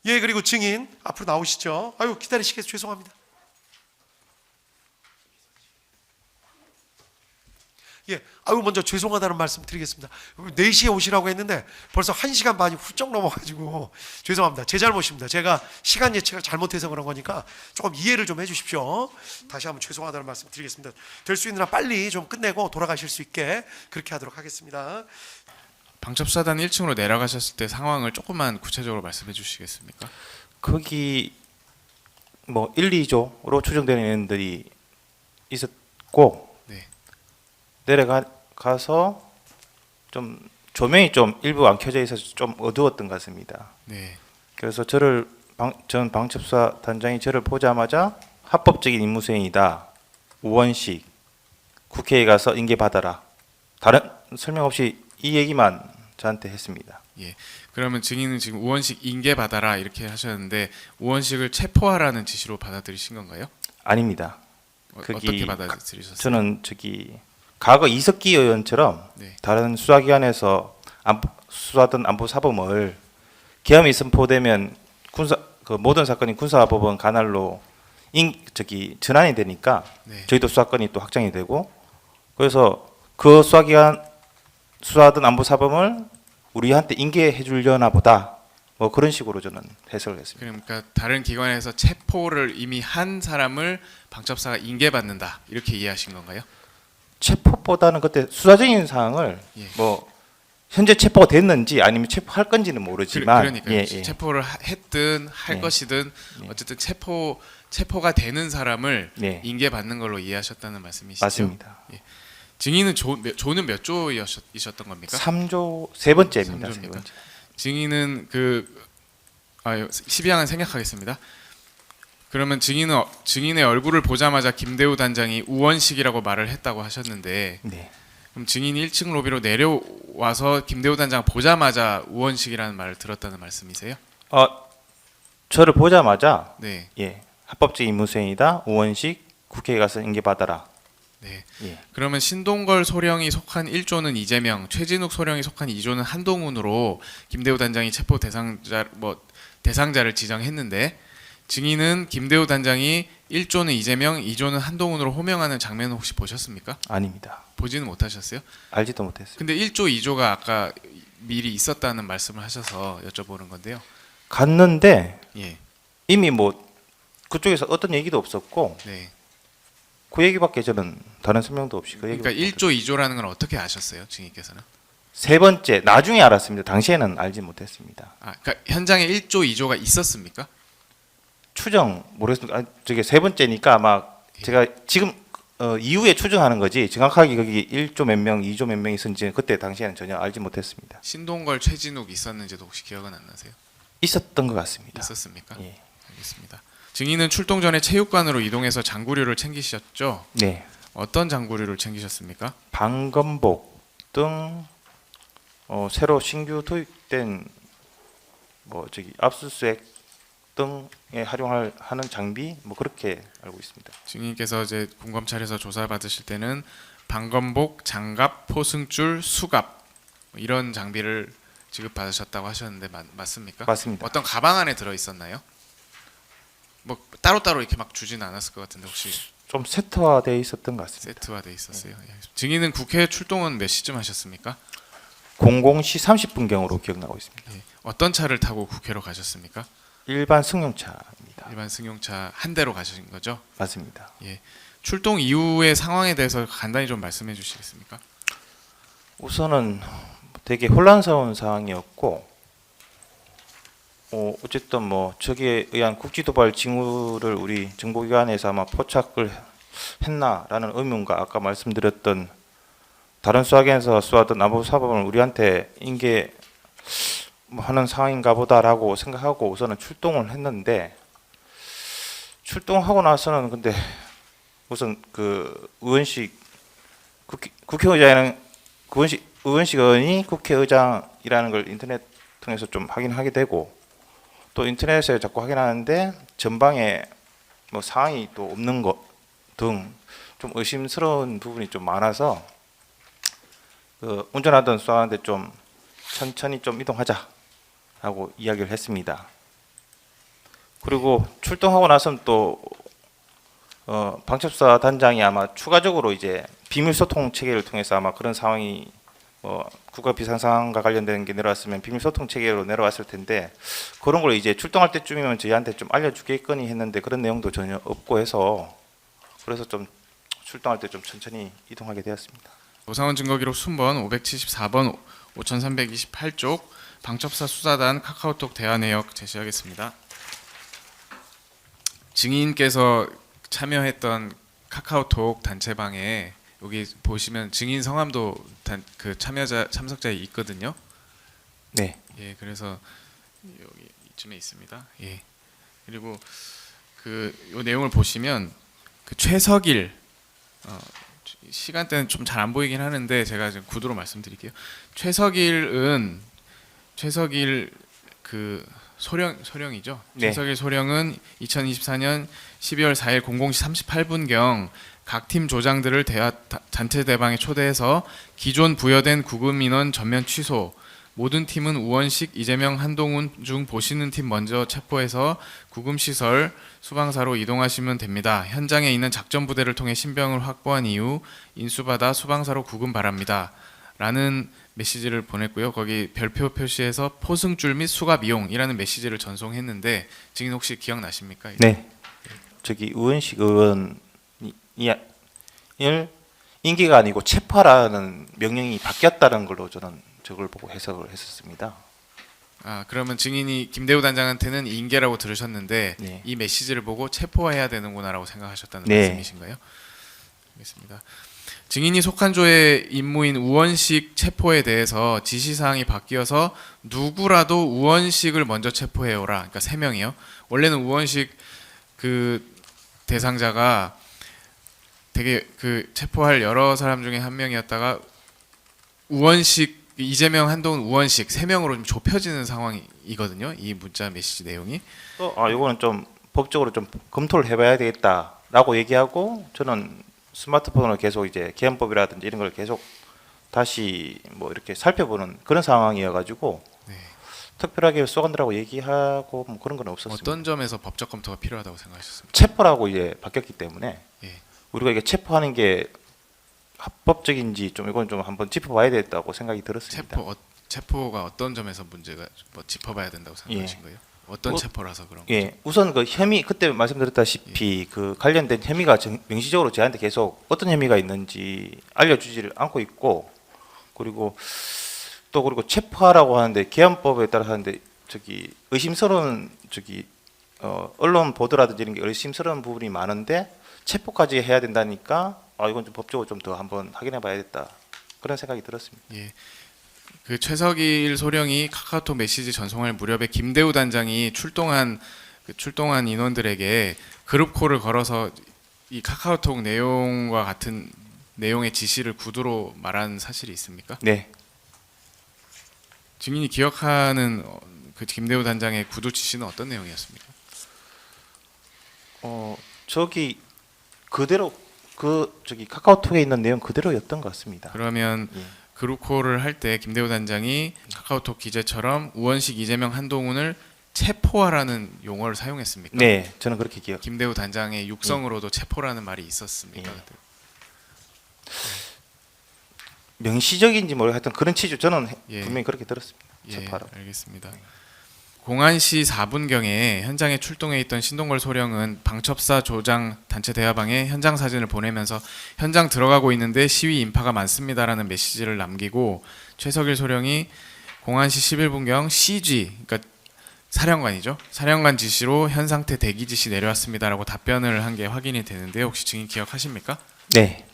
예, 그리고 증인 앞으로 나오시죠. 아유, 기다리시게 해서 죄송합니다. 예, 아유, 먼저 죄송하다는 말씀 드리겠습니다. 4시에 오시라고 했는데 벌써 1시간 반이 훌쩍 넘어가지고 죄송합니다. 제 잘못입니다. 제가 시간 예측을 잘못해서 그런 거니까 조금 이해를 좀 해주십시오. 다시 한번 죄송하다는 말씀 드리겠습니다. 될 수 있는 한 빨리 좀 끝내고 돌아가실 수 있게 그렇게 하도록 하겠습니다. 방첩사단 1층으로 내려가셨을 때 상황을 조금만 구체적으로 말씀해 주시겠습니까? 거기 뭐 1, 2조로 추정되는 인원들이 있었고 네. 내려가서 좀 조명이 좀 일부 안 켜져 있어서 좀 어두웠던 것 같습니다. 네. 그래서 전 방첩사 단장이 저를 보자마자 합법적인 임무 수행이다. 우원식 국회에 가서 인계 받아라. 다른 설명 없이 이 얘기만 저한테 했습니다. 예. 그러면 증인은 지금 우원식 인계 받아라 이렇게 하셨는데 우원식을 체포하라는 지시로 받아들이신 건가요? 아닙니다. 어떻게 받아들이셨어요? 저는 과거 이석기 의원처럼 네. 다른 수사기관에서 수사하던 안보사범을 계엄이 선포되면 모든 사건이 군사법원 관할로 전환이 되니까 네. 저희도 수사권이 또 확장이 되고 그래서 그 수사기관 수사하던 안보사범을 우리한테 인계해 주려나 보다 뭐 그런 식으로 저는 해석을 했습니다. 그러니까 다른 기관에서 체포를 이미 한 사람을 방첩사가 인계받는다 이렇게 이해하신 건가요? 체포보다는 그때 수사적인 사항을 예. 뭐 현재 체포가 됐는지 아니면 체포할 건지는 모르지만 그러니까 예. 체포를 했든 할 예. 것이든 예. 어쨌든 체포가 되는 사람을 예. 인계받는 걸로 이해하셨다는 말씀이시죠? 맞습니다. 증인은 조는 몇 조이셨던 겁니까? 3조 세 번째입니다. 세 삼조입니까? 번째. 증인은 12항은 생략하겠습니다. 그러면 증인의 얼굴을 보자마자 김대우 단장이 우원식이라고 말을 했다고 하셨는데 네. 그럼 증인이 1층 로비로 내려와서 김대우 단장 보자마자 우원식이라는 말을 들었다는 말씀이세요? 저를 보자마자 네. 예. 합법적 임무 수행이다. 우원식 국회에 가서 인계 받아라. 네. 예. 그러면 신동걸 소령이 속한 1조는 이재명, 최진욱 소령이 속한 2조는 한동훈으로 김대우 단장이 체포 대상자를 지정했는데 증인은 김대우 단장이 1조는 이재명, 2조는 한동훈으로 호명하는 장면을 혹시 보셨습니까? 아닙니다. 보지는 못하셨어요? 알지도 못했어요. 근데 1조, 2조가 아까 미리 있었다는 말씀을 하셔서 여쭤보는 건데요. 갔는데 예. 이미 뭐 그쪽에서 어떤 얘기도 없었고 네. 그 얘기밖에 저는 다른 설명도 없이 그 얘기. 그러니까 1조, 2조라는 건 어떻게 아셨어요? 증인께서는? 세 번째 나중에 알았습니다. 당시에는 알지 못했습니다. 그러니까 현장에 1조, 2조가 있었습니까? 추정 모르겠습니다. 저게 세 번째니까 아마 제가 지금 이후에 추정하는 거지 정확하게 거기 1조 몇 명, 2조 몇 명 있었는지 그때 당시에는 전혀 알지 못했습니다. 신동걸, 최진욱 있었는지도 혹시 기억은 안 나세요? 있었던 것 같습니다. 있었습니까? 예. 알겠습니다. 증인은 출동 전에 체육관으로 이동해서 장구류를 챙기셨죠? 네. 어떤 장구류를 챙기셨습니까? 방검복 등 새로 신규 도입된 압수수색 등에 하는 장비 뭐 그렇게 알고 있습니다. 증인께서 이제 공검찰에서 조사 받으실 때는 방검복, 장갑, 포승줄, 수갑 이런 장비를 지급받으셨다고 하셨는데 맞습니까? 맞습니다. 어떤 가방 안에 들어 있었나요? 뭐 따로따로 이렇게 막 주지는 않았을 것 같은데 혹시 좀 세트화되어 있었던 것 같습니다. 세트화돼 있었어요? 예. 증인은 국회 출동은 몇 시쯤 하셨습니까? 00시 30분경으로 기억나고 있습니다. 예. 어떤 차를 타고 국회로 가셨습니까? 일반 승용차입니다. 일반 승용차 한 대로 가신 거죠? 맞습니다. 출동 이후의 상황에 대해서 간단히 좀 말씀해 주시겠습니까? 우선은 되게 혼란스러운 상황이었고 어쨌든 뭐 저기에 의한 국지도발 징후를 우리 정보기관에서 아마 포착을 했나라는 의문과 아까 말씀드렸던 다른 수사기관에서 수사하던 안보사범을 우리한테 인계 하는 상황인가 보다라고 생각하고 우선은 출동을 했는데 출동하고 나서는 근데 우선 그 의원식 국회의장이랑 의원식 의원이 국회의장이라는 걸 인터넷 통해서 좀 확인하게 되고 또 인터넷에 자꾸 확인하는데 전방에 뭐 사항이 또 없는 것 등 좀 의심스러운 부분이 좀 많아서 운전하던 수사관한테 좀 천천히 좀 이동하자라고 이야기를 했습니다. 그리고 출동하고 나서는 또 방첩사 단장이 아마 추가적으로 이제 비밀 소통 체계를 통해서 아마 그런 상황이 국가 비상상황과 관련된 게 내려왔으면 비밀 소통 체계로 내려왔을 텐데 그런 걸 이제 출동할 때쯤이면 저희한테 좀 알려주겠거니 했는데 그런 내용도 전혀 없고 해서 그래서 좀 출동할 때 좀 천천히 이동하게 되었습니다. 노상원 증거기록 순번 574번 5328쪽 방첩사 수사단 카카오톡 대화 내역 제시하겠습니다. 증인께서 참여했던 카카오톡 단체방에 여기 보시면 증인 성함도 그 참석자에 있거든요. 네. 예, 그래서 여기 이쯤에 있습니다. 예. 그리고 그 요 내용을 보시면 그 최석일 시간대는 좀 잘 안 보이긴 하는데 제가 지금 구두로 말씀드릴게요. 최석일 그 소령이죠. 네. 최석일 소령은 2024년 12월 4일 00시 38분경 각 팀 조장들을 단체 대방에 초대해서 기존 부여된 구금 인원 전면 취소, 모든 팀은 우원식, 이재명, 한동훈 중 보시는 팀 먼저 체포해서 구금 시설 수방사로 이동하시면 됩니다. 현장에 있는 작전 부대를 통해 신병을 확보한 이후 인수받아 수방사로 구금 바랍니다. 라는 메시지를 보냈고요. 거기 별표 표시해서 포승줄 및 수갑 이용이라는 메시지를 전송했는데 증인 혹시 기억나십니까? 네. 저기 우원식 의원을 임기가 아니고 체포하라는 명령이 바뀌었다는 걸로 저는 저걸 보고 해석을 했었습니다. 아, 그러면 증인이 김대우 단장한테는 인계라고 들으셨는데 네. 이 메시지를 보고 체포해야 되는구나라고 생각하셨다는 네. 말씀이신가요? 알겠습니다. 증인이 속한 조의 임무인 우원식 체포에 대해서 지시사항이 바뀌어서 누구라도 우원식을 먼저 체포해오라. 그러니까 3명이요. 원래는 우원식 그 대상자가 되게 그 체포할 여러 사람 중에 한 명이었다가 우원식, 이재명, 한동훈, 우원식 3명으로 좀 좁혀지는 상황이거든요. 이 문자 메시지 내용이. 이거는 좀 법적으로 좀 검토를 해봐야 되겠다라고 얘기하고 저는 스마트폰으로 계속 이제 개헌법이라든지 이런 걸 계속 다시 뭐 이렇게 살펴보는 그런 상황이어가지고 네. 특별하게 수사관들하고 얘기하고 뭐 그런 건 없었습니다. 어떤 점에서 법적 검토가 필요하다고 생각하셨습니까? 체포라고 이제 바뀌었기 때문에 예. 우리가 이게 체포하는 게 합법적인지 좀 이건 좀 한번 짚어봐야 되겠다고 생각이 들었습니다. 체포가 어떤 점에서 문제가 뭐 짚어봐야 된다고 생각하신 거예요? 어떤 체포라서 그런 거죠? 예, 우선 그 혐의 그때 말씀드렸다시피 그 관련된 혐의가 명시적으로 저한테 계속 어떤 혐의가 있는지 알려주지를 않고 있고 그리고 체포하라고 하는데 개헌법에 따라 하는데 저기 의심스러운 저기 언론 보도라든지 이런 게 의심스러운 부분이 많은데 체포까지 해야 된다니까 이건 좀 법적으로 좀 더 한번 확인해봐야겠다 그런 생각이 들었습니다. 예. 그 최석일 소령이 카카오톡 메시지 전송할 무렵에 김대우 단장이 출동한 인원들에게 그룹콜을 걸어서 이 카카오톡 내용과 같은 내용의 지시를 구두로 말한 사실이 있습니까? 네, 증인이 기억하는 그 김대우 단장의 구두 지시는 어떤 내용이었습니까? 저기 그대로 저기 카카오톡에 있는 내용 그대로였던 것 같습니다. 그러면 예. 그룹콜을 할 때 김대우 단장이 카카오톡 기재처럼 우원식, 이재명, 한동훈을 체포하라는 용어를 사용했습니까? 네, 저는 그렇게 기억. 김대우 단장의 육성으로도 체포라는 말이 있었습니까? 예. 명시적인지 모르겠 하여튼 그런 취지 저는 예. 분명히 그렇게 들었습니다. 예, 체포하라고. 알겠습니다. 공안시 4분경에 현장에 출동해 있던 신동걸 소령은 방첩사 조장 단체 대화방에 현장 사진을 보내면서 현장 들어가고 있는데 시위 인파가 많습니다라는 메시지를 남기고 최석일 소령이 공안시 11분경 CG 그러니까 사령관이죠. 사령관 지시로 현 상태 대기 지시 내려왔습니다라고 답변을 한 게 확인이 되는데 혹시 증인 기억하십니까? 네,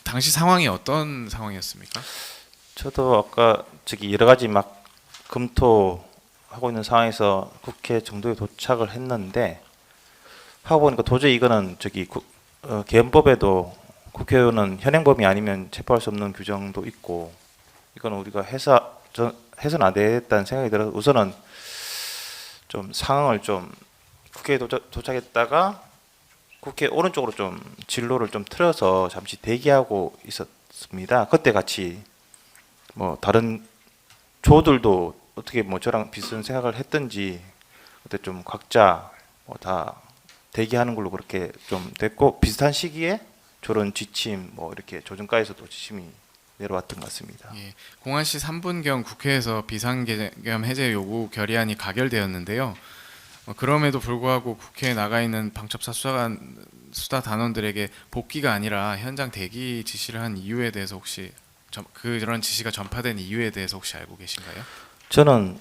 당시 상황이 어떤 상황이었습니까? 저도 아까 저기 여러 가지 막 검토하고 있는 상황에서 국회 정도에 도착을 했는데 하고 보니까 도저히 이거는 저기 개헌법에도 국회의원은 현행범이 아니면 체포할 수 없는 규정도 있고 이거는 우리가 해서는 안 되겠다는 생각이 들어서 우선은 좀 상황을 좀 국회에 도착했다가 국회 오른쪽으로 좀 진로를 좀 틀어서 잠시 대기하고 있었습니다. 그때 같이 뭐 다른 조들도 어떻게 뭐 저랑 비슷한 생각을 했던지 그때 좀 각자 뭐 다 대기하는 걸로 그렇게 좀 됐고 비슷한 시기에 저런 지침 뭐 이렇게 조정과에서도 지침이 내려왔던 것 같습니다. 예, 공안시 3분경 국회에서 비상계엄 해제 요구 결의안이 가결되었는데요. 그럼에도 불구하고 국회에 나가 있는 방첩사 수사 단원들에게 복귀가 아니라 현장 대기 지시를 한 이유에 대해서 혹시 그런 지시가 전파된 이유에 대해서 혹시 알고 계신가요? 저는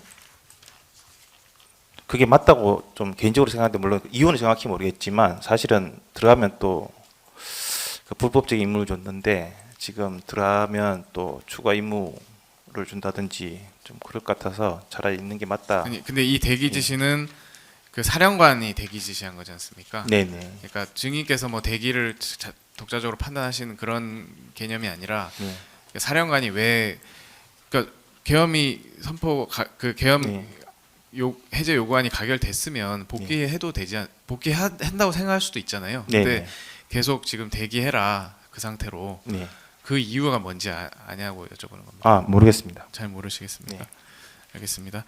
그게 맞다고 좀 개인적으로 생각하는데 물론 이유는 정확히 모르겠지만 사실은 들어가면 또그 불법적인 임무를 줬는데 지금 들어가면 또 추가 임무를 준다든지 좀 그럴 것 같아서 차라리 있는 게 맞다. 아니, 근데 이 대기 지시는 그 사령관이 대기 지시한 거지 않습니까? 네네. 그러니까 증인께서 뭐 대기를 독자적으로 판단하시는 그런 개념이 아니라 네. 사령관이 왜 그러니까 계엄이 그 계엄 네. 해제 요구안이 가결됐으면 복귀해도 복귀한다고 생각할 수도 있잖아요. 네. 근데 네. 계속 지금 대기해라 그 상태로 네. 그 이유가 뭔지 아냐고 여쭤보는 겁니다. 아 모르겠습니다. 잘 모르시겠습니까? 네. 알겠습니다.